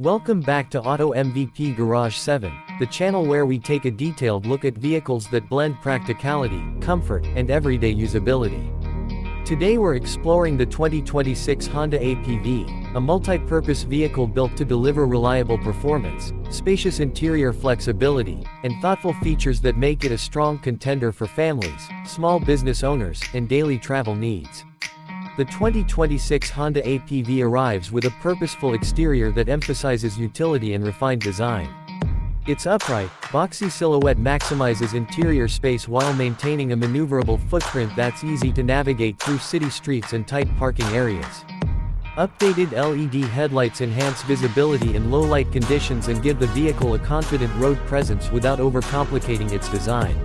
Welcome back to Auto MVP Garage 7, the channel where we take a detailed look at vehicles that blend practicality, comfort, and everyday usability. Today we're exploring the 2026 Honda APV, a multi-purpose vehicle built to deliver reliable performance, spacious interior flexibility, and thoughtful features that make it a strong contender for families, small business owners, and daily travel needs. The 2026 Honda APV arrives with a purposeful exterior that emphasizes utility and refined design. Its upright, boxy silhouette maximizes interior space while maintaining a maneuverable footprint that's easy to navigate through city streets and tight parking areas. Updated LED headlights enhance visibility in low-light conditions and give the vehicle a confident road presence without overcomplicating its design.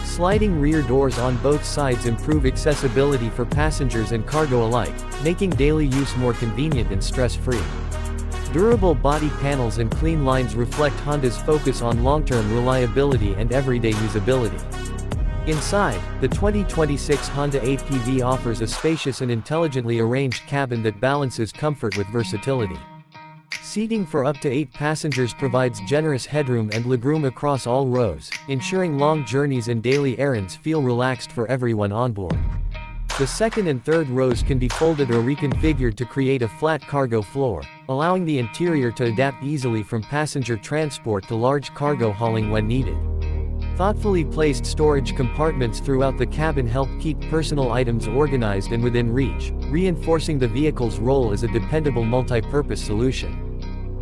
Sliding rear doors on both sides improve accessibility for passengers and cargo alike, making daily use more convenient and stress-free. Durable body panels and clean lines reflect Honda's focus on long-term reliability and everyday usability. Inside, the 2026 Honda APV offers a spacious and intelligently arranged cabin that balances comfort with versatility. Seating for up to 8 passengers provides generous headroom and legroom across all rows, ensuring long journeys and daily errands feel relaxed for everyone on board. The second and third rows can be folded or reconfigured to create a flat cargo floor, allowing the interior to adapt easily from passenger transport to large cargo hauling when needed. Thoughtfully placed storage compartments throughout the cabin help keep personal items organized and within reach, reinforcing the vehicle's role as a dependable multi-purpose solution.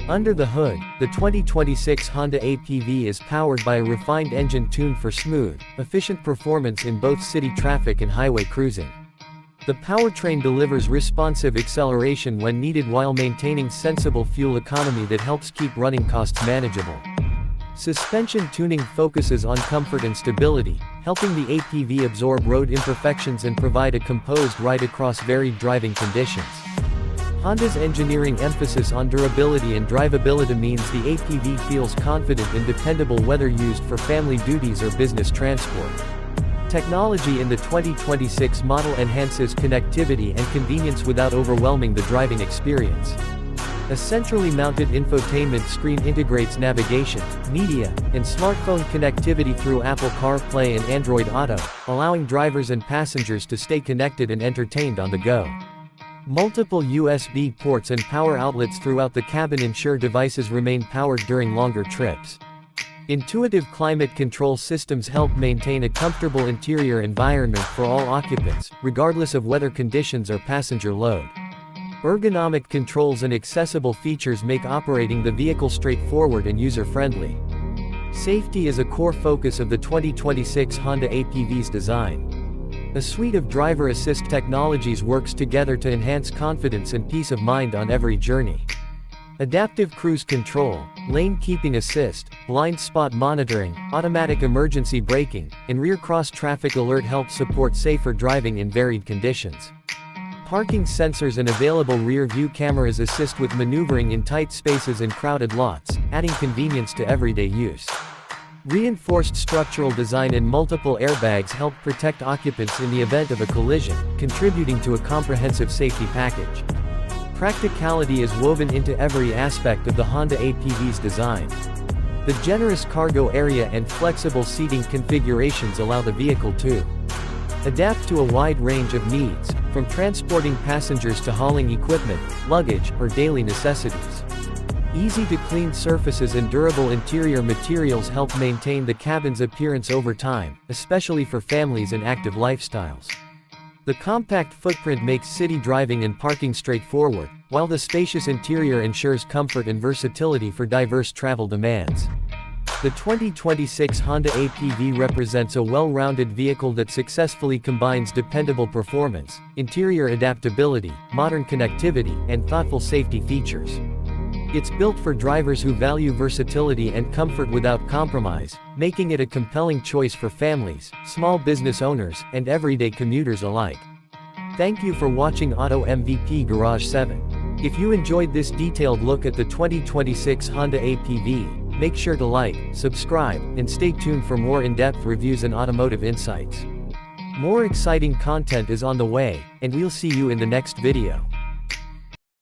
Under the hood, the 2026 Honda APV is powered by a refined engine tuned for smooth, efficient performance in both city traffic and highway cruising. The powertrain delivers responsive acceleration when needed while maintaining sensible fuel economy that helps keep running costs manageable. Suspension tuning focuses on comfort and stability, helping the APV absorb road imperfections and provide a composed ride across varied driving conditions. Honda's engineering emphasis on durability and drivability means the APV feels confident and dependable whether used for family duties or business transport. Technology in the 2026 model enhances connectivity and convenience without overwhelming the driving experience. A centrally mounted infotainment screen integrates navigation, media, and smartphone connectivity through Apple CarPlay and Android Auto, allowing drivers and passengers to stay connected and entertained on the go. Multiple USB ports and power outlets throughout the cabin ensure devices remain powered during longer trips. Intuitive climate control systems help maintain a comfortable interior environment for all occupants, regardless of weather conditions or passenger load. Ergonomic controls and accessible features make operating the vehicle straightforward and user-friendly. Safety is a core focus of the 2026 Honda APV's design. A suite of driver assist technologies works together to enhance confidence and peace of mind on every journey. Adaptive cruise control, lane keeping assist, blind spot monitoring, automatic emergency braking, and rear cross traffic alert help support safer driving in varied conditions. Parking sensors and available rear view cameras assist with maneuvering in tight spaces and crowded lots, adding convenience to everyday use. Reinforced structural design and multiple airbags help protect occupants in the event of a collision, contributing to a comprehensive safety package. Practicality is woven into every aspect of the Honda APV's design. The generous cargo area and flexible seating configurations allow the vehicle to adapt to a wide range of needs, from transporting passengers to hauling equipment, luggage, or daily necessities. Easy-to-clean surfaces and durable interior materials help maintain the cabin's appearance over time, especially for families and active lifestyles. The compact footprint makes city driving and parking straightforward, while the spacious interior ensures comfort and versatility for diverse travel demands. The 2026 Honda APV represents a well-rounded vehicle that successfully combines dependable performance, interior adaptability, modern connectivity, and thoughtful safety features. It's built for drivers who value versatility and comfort without compromise, making it a compelling choice for families, small business owners, and everyday commuters alike. Thank you for watching Auto MVP Garage 7. If you enjoyed this detailed look at the 2026 Honda APV, make sure to like, subscribe, and stay tuned for more in-depth reviews and automotive insights. More exciting content is on the way, and we'll see you in the next video.